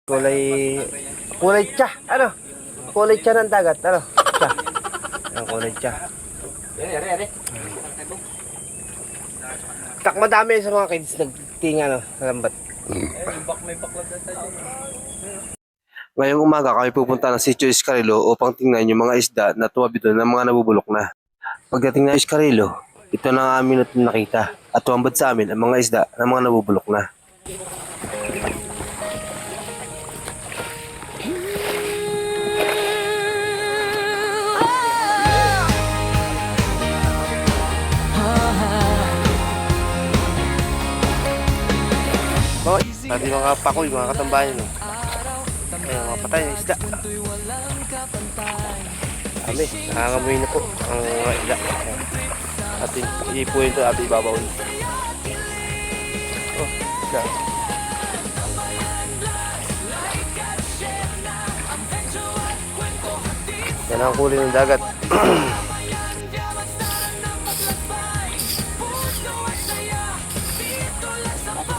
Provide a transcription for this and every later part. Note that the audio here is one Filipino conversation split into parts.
Kulay, kulay tsa. Ano? Kulay tsa ng dagat. Ano? Tsa. Ang kulay tsa. Tak madami sa mga kids nagtinga no, sa lambat. Ngayong umaga kami pupunta ng Sitio Iscarilo upang tingnan yung mga isda na tumabi doon ng mga nabubulok na. Pagdating ng Iscarilo, ito na ang amin natin nakita at tumambad sa amin ang mga isda na mga nabubulok na. Sabi mga pakoy, mga katambayan no. Ayan, mga patay na isda. Kami, nangangamoy na po ang mga isda. At iipuin ito at ibabawin. Oh, isda. Yan ang kulay ng dagat.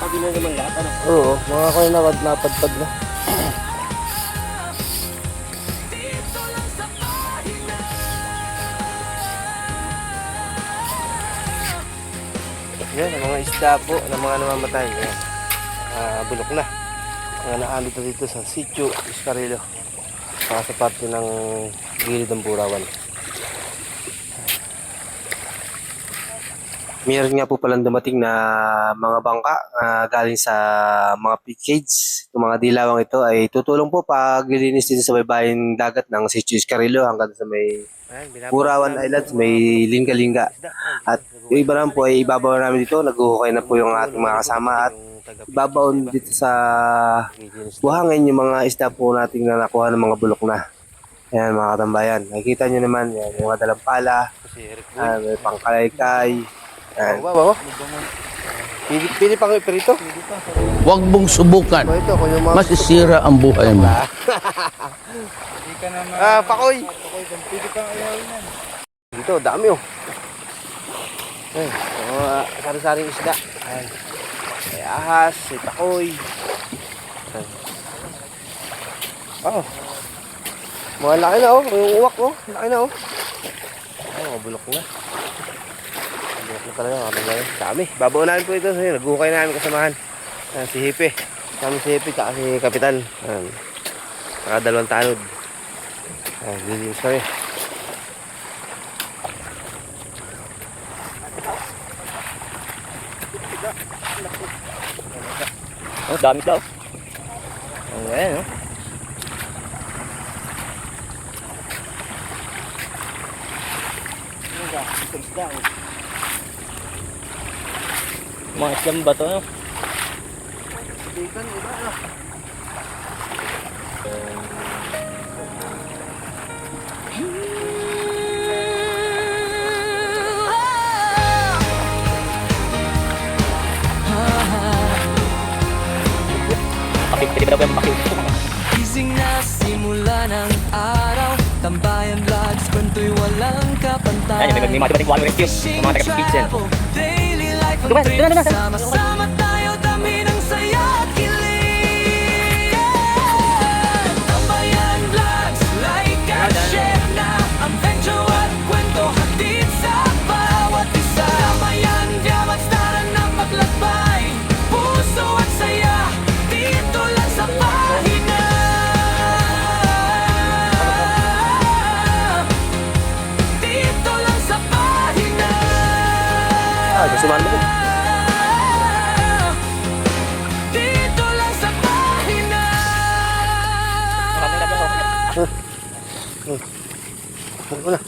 Pag na naman lahat, ano? Oo, mga kulay na napadpad na. Yan, ang mga isda po ng mga namamatay. Bulok na. Mga naalit na dito sa Sitio Iscarilo. Sa parte ng gilid ng Burawan. Meron nga po palang dumating na mga bangka galing sa mga pig cage. Yung mga dilawang ito ay tutulong po pag lilinis dito sa baybayin dagat ng Sitio Iscarilo hanggang sa may Burawan Islands, may lingga-lingga. At yung iba naman po ay ibabaw namin dito. Naghuhukay na po yung ating mga kasama at ibabaon dito sa buhangin yung mga isda po natin na nakuha ng mga bulok na. Ayan mga katambayan. Nakikita nyo naman yan, yung mga dalampala, may pangkalaykay. Pili pang iperito. Huwag mong subukan. Masisira ang buhay mo. Pakoy. Dito, dami oh. Sari-saring isda. Ayan. May ahas, may pakoy. Oh. Mga laki na oh. Yung uwak oh. Laki na oh. Ay, mga bulok na. Bulok na talaga mga bagay. Dami. Babaunahin po ito. Nag-ukay namin kasamahan. Si Hipe. Kami si Hipe at si Kapitan. Nakadalawang tanod. Lilinis kami. Oh, dami daw. Ayan, oh. Mga islam ba ito? No? Bigan, iba na. Gising na simula ng araw, tambayan vlogs, kwento'y walang kapantay. Fishing, travel, daily life ang trip. Sama-sama tayo, dami ng saya at kilig. Tambayan vlogs, like and share na ang adventure at kwento hatid sa bawat isa. Tambayan vlogs, tara na maglakbay, puso at saya, dito lang sa pahina. Dito lang sa pahina. Gusto man mo. Dito lang sa pahina. Ano na?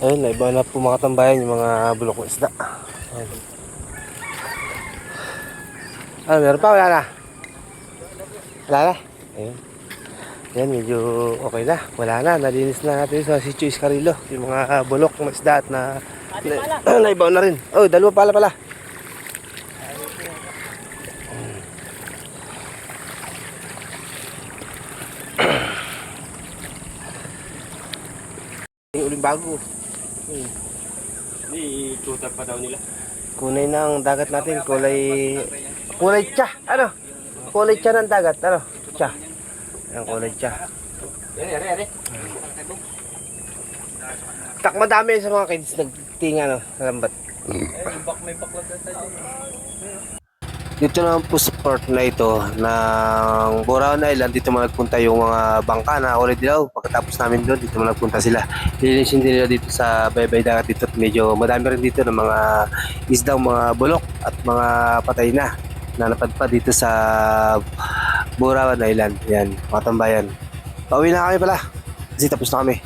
Ayun, naiba na po mga tambayan yung mga bulok ng isda. Ayun. Ano, meron pa? Wala na? Wala na? Ayun. Yan, medyo okay na. Wala na. Nalinis na natin sa Sitio Iscarilo. Yung mga bulok ng isda at naibaw na rin. Oh, dalawa pala. Yung uling bago. Hindi, tutar pa daw nila. Kulay ng dagat natin, kulay tsa, ano? Kulay tsa ng dagat, ano? Tsa. Ayan, kulay tsa. Tak madami sa mga kids nagtinga, no? Sa lambat. Dito naman po sa port na ito ng Borawan Island, dito man nagpunta yung mga bangka na kulay dilaw. Pagkatapos namin doon, dito man nagpunta sila. Lilinisin din nila dito sa baybay dagat dito at medyo madami rin dito ng mga isdang mga bulok at mga patay na napadpad dito sa Borawan Island. Yan, mga tambayan. Pauwi na kami pala kasi tapos na kami.